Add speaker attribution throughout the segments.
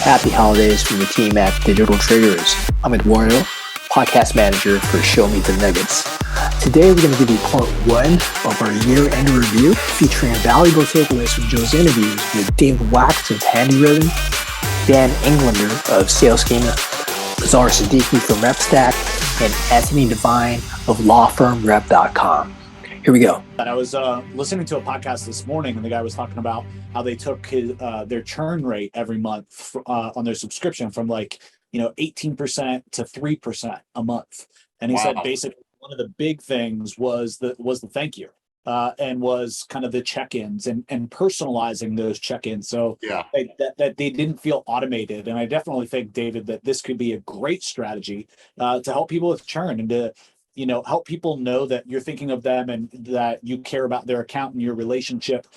Speaker 1: Happy holidays from the team at Digital Triggers. I'm Eduardo, podcast manager for Show Me the Nuggets. Today we're going to give you part one of our year-end review featuring valuable takeaways from Joe's interviews with David Wachs of Handwrytten, Englander of Sales Schema, Azhar Sidiqqi from Repstack, and Anthony Devine of lawfirmrep.com. Here we go.
Speaker 2: I was listening to a podcast this morning, and the guy was talking about how they took their churn rate every month on their subscription from 18% to 3% a month. And he said basically one of the big things was the thank you, and was kind of the check-ins and personalizing those check-ins so that they didn't feel automated. And I definitely think, David, that this could be a great strategy to help people with churn and to help people know that you're thinking of them and that you care about their account and your relationship,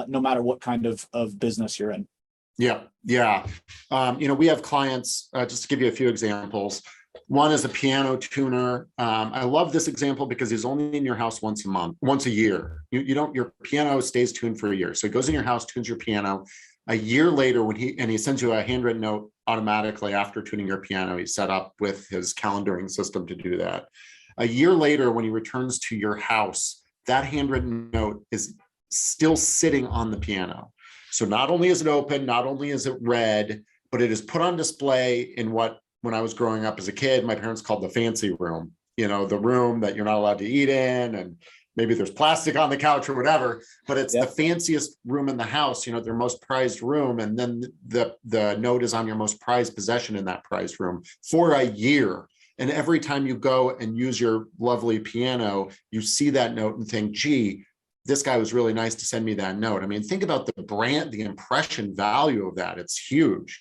Speaker 2: no matter what kind of business you're in.
Speaker 3: Yeah. We have clients, just to give you a few examples. One is a piano tuner. I love this example because he's only in your house once a year. Your piano stays tuned for a year. So he goes in your house, tunes your piano. A year later, he sends you a handwritten note automatically after tuning your piano. He's set up with his calendaring system to do that. A year later, when he returns to your house, that handwritten note is still sitting on the piano. So not only is it open, not only is it read, but it is put on display in what, when I was growing up as a kid, my parents called the fancy room, the room that you're not allowed to eat in, and maybe there's plastic on the couch or whatever, but it's the fanciest room in the house, their most prized room. And then the note is on your most prized possession in that prized room for a year. And every time you go and use your lovely piano, you see that note and think, gee, this guy was really nice to send me that note. I mean, think about the brand, the impression value of that. It's huge.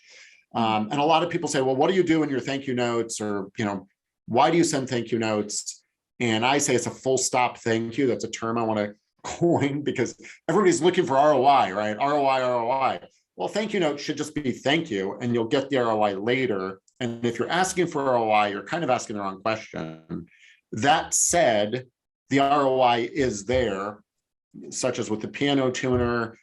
Speaker 3: And a lot of people say, well, what do you do in your thank you notes? Or, why do you send thank you notes? And I say it's a full stop thank you. That's a term I want to coin because everybody's looking for ROI, right? ROI. Well, thank you note should just be thank you, and you'll get the ROI later. And if you're asking for ROI, you're kind of asking the wrong question. That said, the ROI is there, such as with the piano tuner.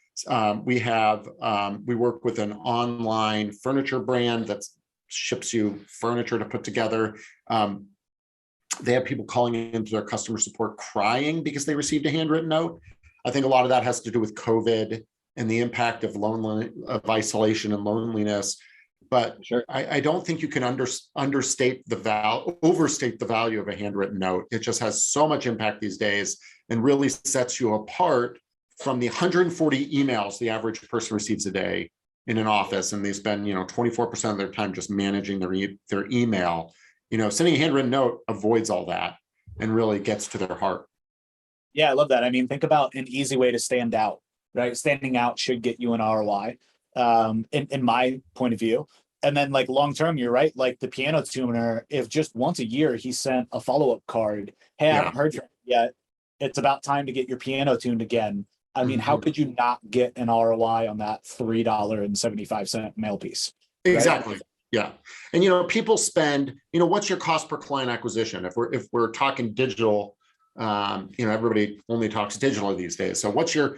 Speaker 3: We work with an online furniture brand that ships you furniture to put together. They have people calling into their customer support crying because they received a handwritten note. I think a lot of that has to do with COVID and the impact of isolation and loneliness. But sure, I don't think you can overstate the value of a handwritten note. It just has so much impact these days and really sets you apart from the 140 emails the average person receives a day in an office, and they spend 24% of their time just managing their email. Sending a handwritten note avoids all that and really gets to their heart.
Speaker 2: Yeah, I love that. I mean, think about an easy way to stand out, right? Standing out should get you an ROI, in my point of view. And then long term, you're right. Like the piano tuner, if just once a year he sent a follow-up card, hey, I haven't heard from you yet. It's about time to get your piano tuned again. I mean, how could you not get an ROI on that $3.75 mail piece? Right?
Speaker 3: Exactly. Yeah. And people spend, what's your cost per client acquisition? If we're talking digital, everybody only talks digital these days. So what's your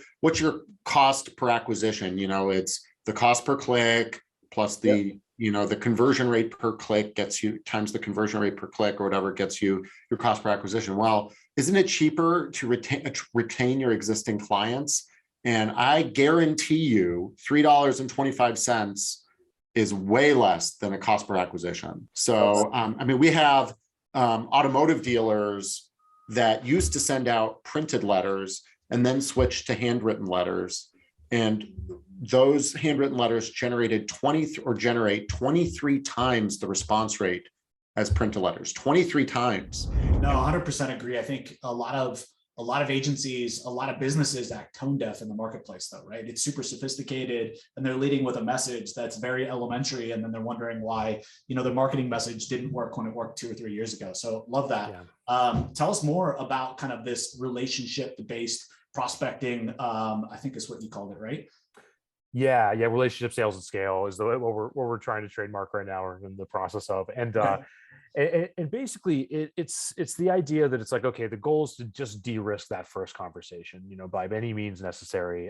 Speaker 3: cost per acquisition? It's the cost per click plus the the conversion rate per click gets you times the conversion rate per click or whatever gets you your cost per acquisition. Well, isn't it cheaper to retain your existing clients? And I guarantee you $3.25 is way less than a cost per acquisition. So, we have automotive dealers that used to send out printed letters and then switched to handwritten letters. And those handwritten letters generate 23 times the response rate as printed letters, 23 times.
Speaker 2: No, 100% agree. I think a lot of agencies, a lot of businesses act tone deaf in the marketplace though, right? It's super sophisticated and they're leading with a message that's very elementary. And then they're wondering why, their marketing message didn't work when it worked 2 or 3 years ago. So love that. Yeah. Tell us more about kind of this relationship-based prospecting, I think is what you called it, right?
Speaker 4: Yeah. Relationship sales at scale is what we're trying to trademark right now, or in the process of. And And basically it's the idea that it's like, okay, the goal is to just de-risk that first conversation, by any means necessary.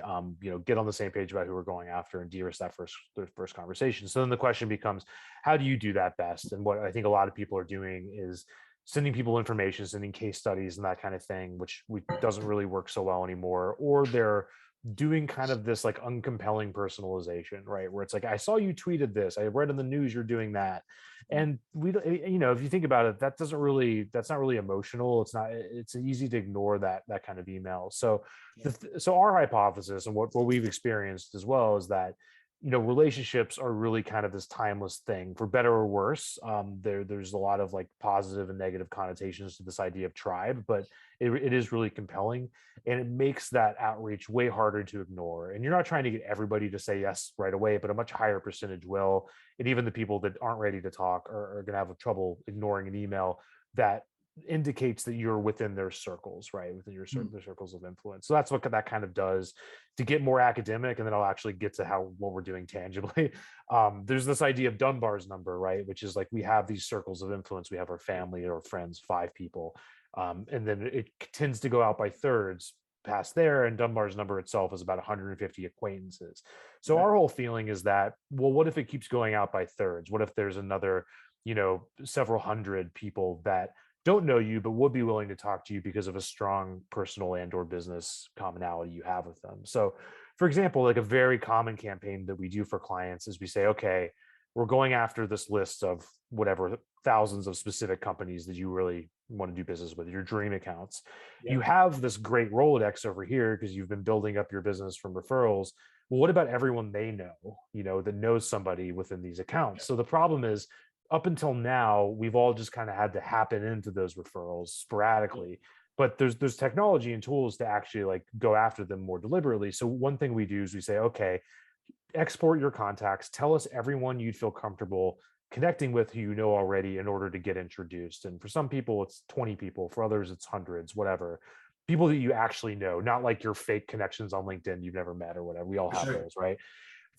Speaker 4: Get on the same page about who we're going after and de-risk that first conversation. So then the question becomes, how do you do that best? And what I think a lot of people are doing is sending people information, sending case studies and that kind of thing, which doesn't really work so well anymore. Or they're doing kind of this like uncompelling personalization, right? Where it's like, I saw you tweeted this, I read in the news you're doing that. And if you think about it, that's not really emotional. It's easy to ignore that kind of email. So, so our hypothesis and what we've experienced as well is that, relationships are really kind of this timeless thing, for better or worse. There's a lot of like positive and negative connotations to this idea of tribe, but it is really compelling, and it makes that outreach way harder to ignore. And you're not trying to get everybody to say yes right away, but a much higher percentage will. And even the people that aren't ready to talk are going to have trouble ignoring an email that indicates that you're within their circles, right? Within your their circles of influence. So that's what that kind of does. To get more academic, and then I'll actually get to what we're doing tangibly. There's this idea of Dunbar's number, right? Which is like, we have these circles of influence. We have our family or friends, 5 people. And then it tends to go out by thirds past there. And Dunbar's number itself is about 150 acquaintances. So our whole feeling is that, well, what if it keeps going out by thirds? What if there's another, several hundred people that don't know you, but would be willing to talk to you because of a strong personal and or business commonality you have with them. So for example, like a very common campaign that we do for clients is we say, okay, we're going after this list of whatever thousands of specific companies that you really want to do business with, your dream accounts. You have this great Rolodex over here because you've been building up your business from referrals. Well, what about everyone they know, that knows somebody within these accounts? So the problem is, up until now, we've all just kind of had to happen into those referrals sporadically, but there's technology and tools to actually like go after them more deliberately. So one thing we do is we say, okay, export your contacts, tell us everyone you'd feel comfortable connecting with who you know already in order to get introduced. And for some people, it's 20 people, for others, it's hundreds, whatever. People that you actually know, not like your fake connections on LinkedIn you've never met or whatever. We all have those, right?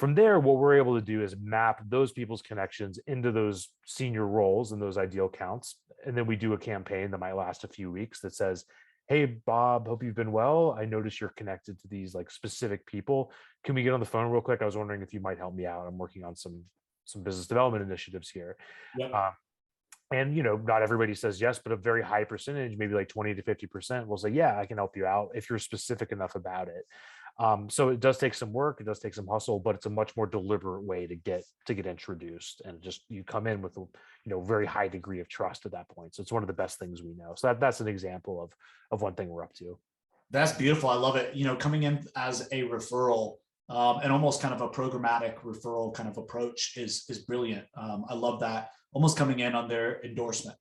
Speaker 4: From there, what we're able to do is map those people's connections into those senior roles and those ideal counts. And then we do a campaign that might last a few weeks that says, hey, Bob, hope you've been well. I noticed you're connected to these like specific people. Can we get on the phone real quick? I was wondering if you might help me out. I'm working on some business development initiatives here. And, not everybody says yes, but a very high percentage, maybe like 20 to 50% will say, yeah, I can help you out if you're specific enough about it. So it does take some work, it does take some hustle, but it's a much more deliberate way to get introduced, and just you come in with a very high degree of trust at that point. So it's one of the best things we know. So that's an example of one thing we're up to.
Speaker 2: That's beautiful. I love it. Coming in as a referral and almost kind of a programmatic referral kind of approach is brilliant. I love that. Almost coming in on their endorsement.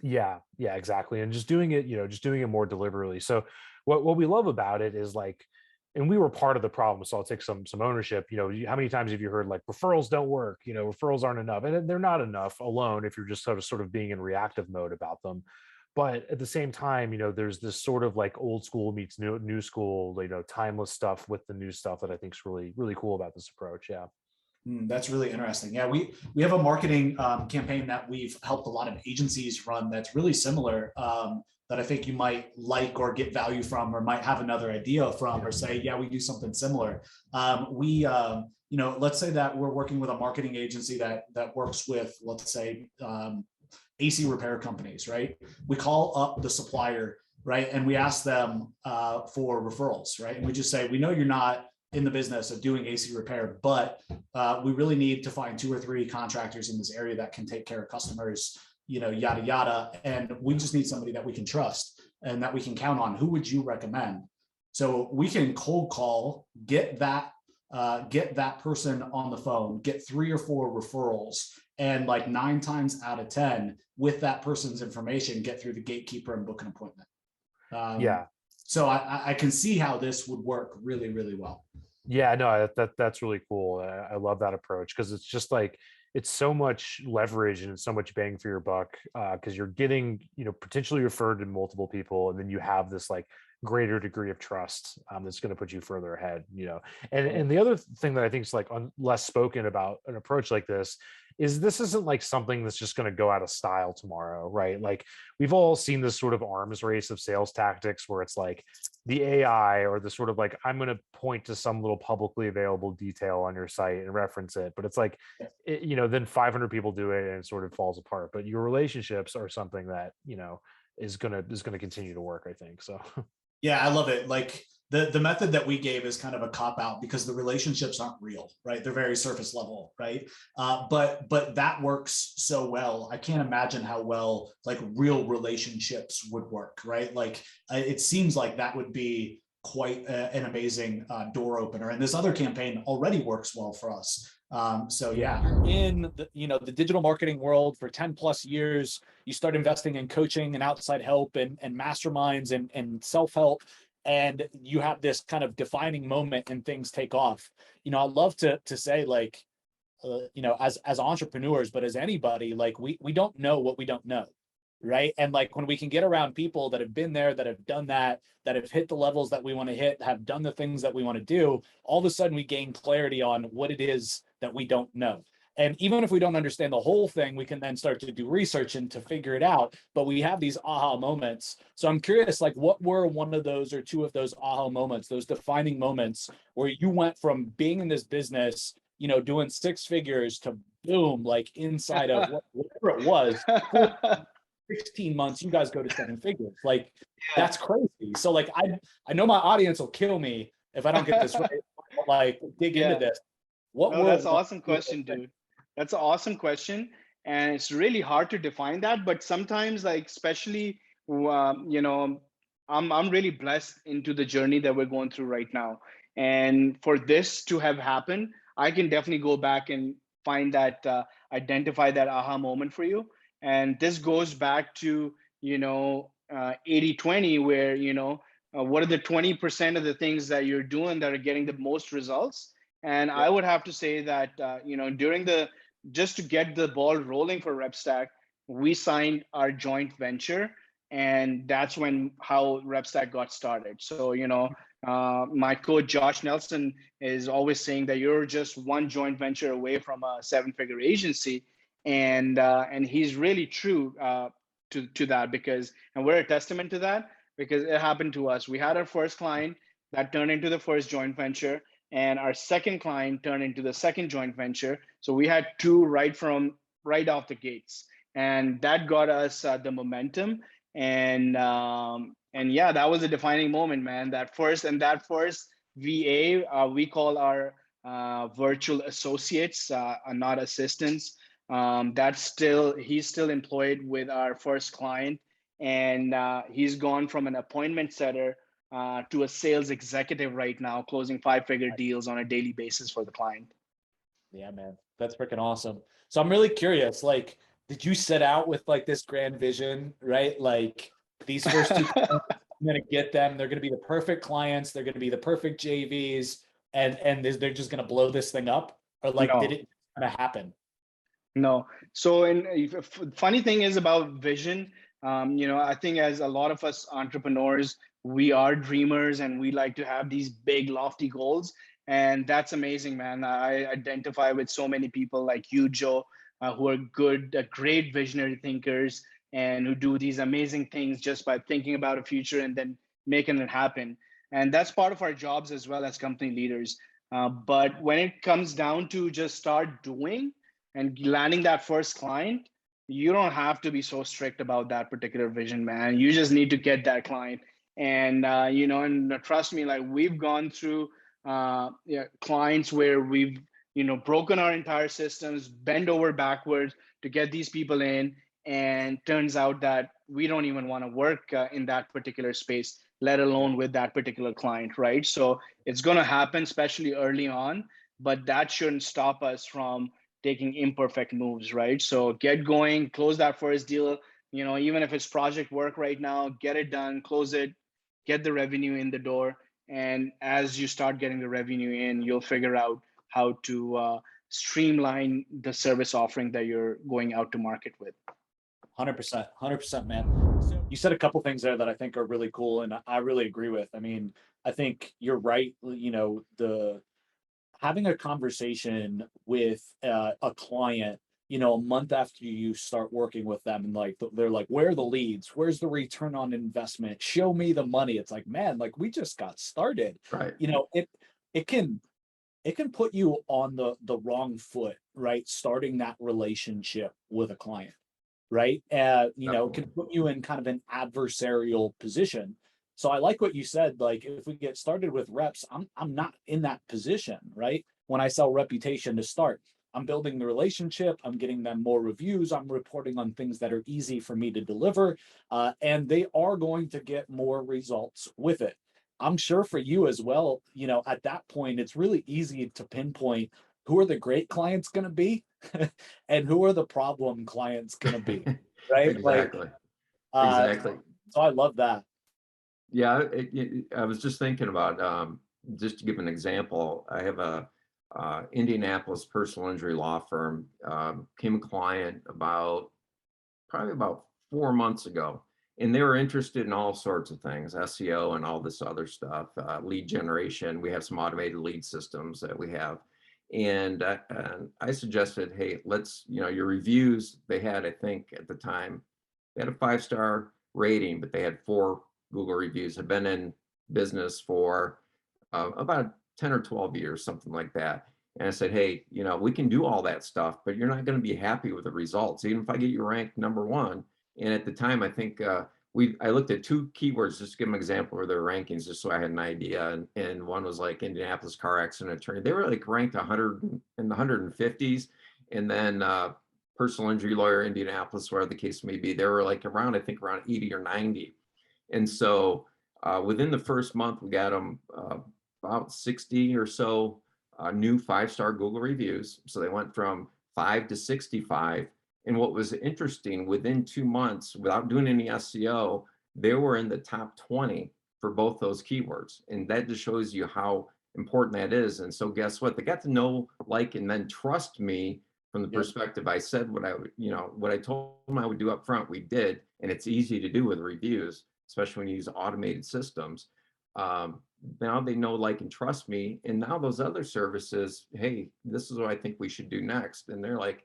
Speaker 2: Yeah,
Speaker 4: exactly. And just doing it, doing it more deliberately. So what we love about it is like, and we were part of the problem, so I'll take some ownership. How many times have you heard like referrals don't work? Referrals aren't enough, and they're not enough alone if you're just sort of being in reactive mode about them. But at the same time, there's this sort of like old school meets new school, timeless stuff with the new stuff that I think is really, really cool about this approach. Yeah.
Speaker 2: That's really interesting. Yeah, we have a marketing campaign that we've helped a lot of agencies run that's really similar, that I think you might like or get value from, or might have another idea from, or say, yeah, we do something similar. Let's say that we're working with a marketing agency that works with, let's say, AC repair companies, right? We call up the supplier, right? And we ask them for referrals, right? And we just say, we know you're not in the business of doing AC repair, but we really need to find 2 or 3 contractors in this area that can take care of customers, yada, yada. And we just need somebody that we can trust and that we can count on. Who would you recommend? So we can cold call, get that person on the phone, get 3 or 4 referrals, and like 9 times out of 10 with that person's information, get through the gatekeeper and book an appointment. So I can see how this would work really, really well.
Speaker 4: Yeah, no, that's really cool. I love that approach, because it's just like, it's so much leverage and so much bang for your buck, because you're getting, potentially referred to multiple people, and then you have this like greater degree of trust that's going to put you further ahead, and the other thing that I think is like less spoken about an approach like this this isn't like something that's just going to go out of style tomorrow, right? Like we've all seen this sort of arms race of sales tactics where it's like the AI or the sort of like, I'm going to point to some little publicly available detail on your site and reference it. But it's like, then 500 people do it and it sort of falls apart. But your relationships are something that, is going to continue to work, I think. So
Speaker 2: yeah, I love it. Like the method that we gave is kind of a cop out because the relationships aren't real, right? They're very surface level, right? But that works so well. I can't imagine how well like real relationships would work, right? Like it seems like that would be quite an amazing door opener. And this other campaign already works well for us. So yeah, in the digital marketing world for 10 plus years, you start investing in coaching and outside help and masterminds and self-help. And you have this kind of defining moment and things take off. I love to say like, as entrepreneurs, but as anybody, like we don't know what we don't know. Right. And like when we can get around people that have been there, that have done that have hit the levels that we want to hit, have done the things that we want to do, all of a sudden we gain clarity on what it is that we don't know. And even if we don't understand the whole thing, we can then start to do research and to figure it out. But we have these aha moments. So I'm curious, like what were one of those or two of those aha moments, those defining moments where you went from being in this business, doing six figures to boom, like inside of whatever it was, 16 months, you guys go to seven figures. Like that's crazy. So like, I know my audience will kill me if I don't get this right. Like dig into this.
Speaker 5: That's an awesome question, dude. That's an awesome question. And it's really hard to define that, but sometimes like, especially, I'm really blessed into the journey that we're going through right now. And for this to have happened, I can definitely go back and find that, identify that aha moment for you. And this goes back to, 80-20, where, what are the 20% of the things that you're doing that are getting the most results? And I would have to say that, just to get the ball rolling for Repstack, we signed our joint venture. And that's how Repstack got started. So, my coach, Josh Nelson, is always saying that you're just one joint venture away from a seven-figure agency. And he's really true to that and we're a testament to that because it happened to us. We had our first client that turned into the first joint venture, and our second client turned into the second joint venture. So we had two right off the gates, and that got us the momentum. And yeah, that was a defining moment, man. That first VA, we call our virtual associates, not assistants. He's still employed with our first client, and he's gone from an appointment setter to a sales executive right now, closing 5-figure deals on a daily basis for the client.
Speaker 2: Yeah, man, that's freaking awesome. So I'm really curious, like, did you set out with like this grand vision, right? Like these first two, I'm going to get them. They're going to be the perfect clients. They're going to be the perfect JVs, and they're just going to blow this thing up, or like, did it kind of happen?
Speaker 5: No. So, funny thing is about vision. I think as a lot of us entrepreneurs, we are dreamers and we like to have these big, lofty goals. And that's amazing, man. I identify with so many people like you, Joe, who are great visionary thinkers and who do these amazing things just by thinking about a future and then making it happen. And that's part of our jobs as well as company leaders. But when it comes down to just start doing and landing that first client, you don't have to be so strict about that particular vision, man. You just need to get that client. And, and trust me, like we've gone through clients where we've, broken our entire systems, bend over backwards to get these people in. And turns out that we don't even want to work in that particular space, let alone with that particular client, right? So it's going to happen, especially early on, but that shouldn't stop us from taking imperfect moves, right? So get going, close that first deal, even if it's project work right now, get it done, close it, get the revenue in the door. And as you start getting the revenue in, you'll figure out how to streamline the service offering that you're going out to market with.
Speaker 2: 100%, man. So you said a couple things there that I think are really cool, and I really agree with. I mean, I think you're right. Having a conversation with a client a month after you start working with them, and like they're like, where are the leads? Where's the return on investment? Show me the money. It's like, man, like we just got started.
Speaker 6: Right.
Speaker 2: It can put you on the wrong foot, right? Starting that relationship with a client, right? Can put you in kind of an adversarial position. So I like what you said. Like, if we get started with reps, I'm not in that position, right? When I sell reputation to start, I'm building the relationship. I'm getting them more reviews. I'm reporting on things that are easy for me to deliver, and they are going to get more results with it. I'm sure for you as well, at that point, it's really easy to pinpoint who are the great clients going to be and who are the problem clients going to be, right?
Speaker 6: Exactly.
Speaker 2: Exactly. So I love that.
Speaker 6: Yeah, I was just thinking about, just to give an example, I have a Indianapolis personal injury law firm, came a client probably about 4 months ago, and they were interested in all sorts of things, SEO and all this other stuff, lead generation. We have some automated lead systems that we have. And I suggested, hey, let's, your reviews, they had, I think at the time, they had a 5-star rating, but they had 4 Google reviews, had been in business for about 10 or 12 years, something like that. And I said, hey, we can do all that stuff, but you're not going to be happy with the results, even if I get you ranked #1. And at the time, I think I looked at 2 keywords, just to give them an example of their rankings, just so I had an idea. And one was like Indianapolis car accident attorney. They were like ranked 100 in the 150s. And then personal injury lawyer, Indianapolis, wherever the case may be, they were like around 80 or 90. And so within the first month, we got them about 60 or so new 5-star Google reviews. So they went from 5 to 65. And what was interesting, within 2 months, without doing any SEO, they were in the top 20 for both those keywords. And that just shows you how important that is. And so guess what? They got to know, like, and then trust me from the perspective I said what I would, what I told them I would do up front, we did. And it's easy to do with reviews, especially when you use automated systems. Now they know, like, and trust me. And now those other services, hey, this is what I think we should do next. And they're like,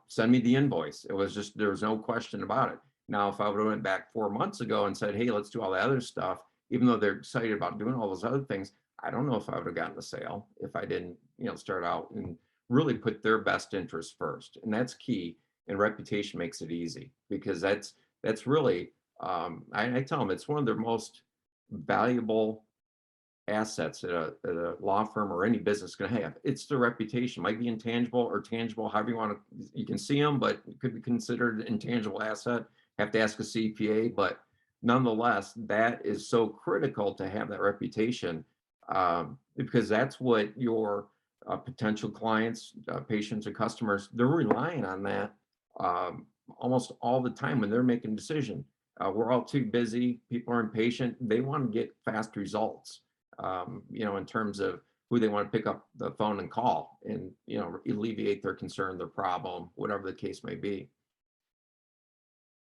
Speaker 6: send me the invoice. It was just, there was no question about it. Now, if I would have went back 4 months ago and said, hey, let's do all the other stuff, even though they're excited about doing all those other things, I don't know if I would have gotten the sale if I didn't, start out and really put their best interest first. And that's key. And reputation makes it easy, because that's really, I tell them, it's one of their most valuable assets that a law firm or any business going to have. It's the reputation. Might be intangible or tangible, however you want to, you can see them, but it could be considered an intangible asset. Have to ask a CPA, but nonetheless, that is so critical to have that reputation, because that's what your potential clients, patients, or customers, they're relying on that almost all the time when they're making a decision. We're all too busy. People are impatient. They want to get fast results, in terms of who they want to pick up the phone and call and, alleviate their concern, their problem, whatever the case may be.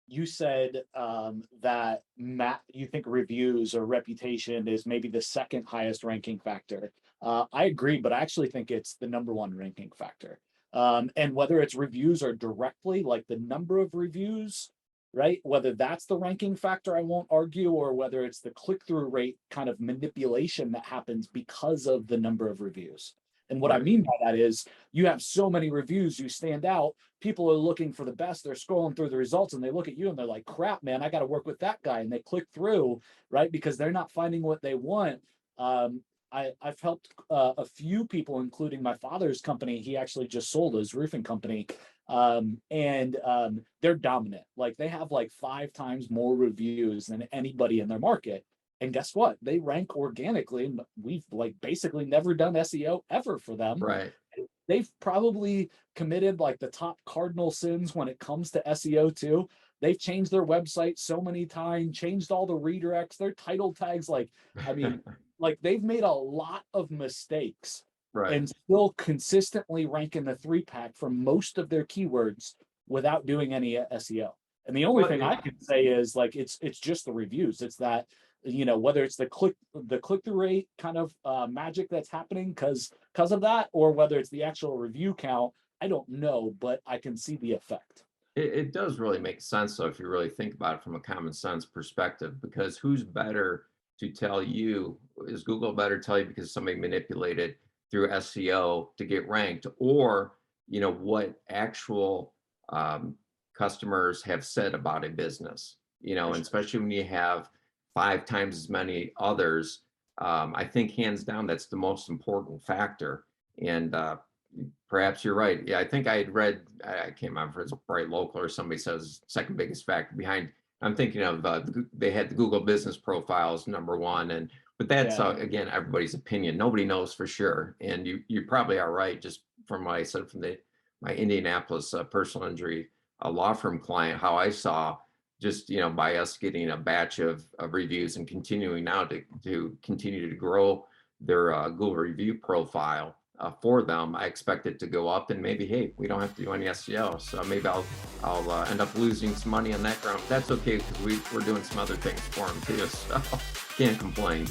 Speaker 2: You said that you think reviews or reputation is maybe the second highest ranking factor. I agree, but I actually think it's the #1 ranking factor. And whether it's reviews or directly, like the number of reviews, right? Whether that's the ranking factor, I won't argue, or whether it's the click-through rate kind of manipulation that happens because of the number of reviews. And what I mean by that is, you have so many reviews, you stand out, people are looking for the best, they're scrolling through the results and they look at you and they're like, crap, man, I got to work with that guy. And they click through, right? Because they're not finding what they want. I've helped a few people, including my father's company. He actually just sold his roofing company. They're dominant. Like, they have like 5 times more reviews than anybody in their market. And guess what? They rank organically, and we've like basically never done SEO ever for them.
Speaker 6: Right.
Speaker 2: They've probably committed like the top cardinal sins when it comes to SEO too. They've changed their website so many times, changed all the redirects, their title tags. Like, I mean, like, they've made a lot of mistakes,
Speaker 6: Right.
Speaker 2: and still consistently rank in the 3-pack for most of their keywords without doing any SEO. And the only thing I can say is, like, it's just the reviews. It's that, whether it's the click-through rate kind of magic that's happening because of that, or whether it's the actual review count, I don't know, but I can see the effect.
Speaker 6: It does really make sense, though, if you really think about it from a common sense perspective, because who's better to tell you? Is Google better to tell you because somebody manipulated through SEO to get ranked, or what actual customers have said about a business? And especially when you have 5 times as many others, I think hands down that's the most important factor. And perhaps you're right. Yeah, I think I had read, I can't remember if it's Bright Local or somebody says second biggest factor behind. I'm thinking of they had the Google business profiles #1, but that's again everybody's opinion. Nobody knows for sure, and you probably are right. Just from what I said from my Indianapolis personal injury law firm client, how I saw just by us getting a batch of reviews and continuing now to continue to grow their Google review profile for them, I expect it to go up, and maybe, hey, we don't have to do any SEO, so maybe I'll end up losing some money on that ground. That's okay, because we're doing some other things for them too, so can't complain.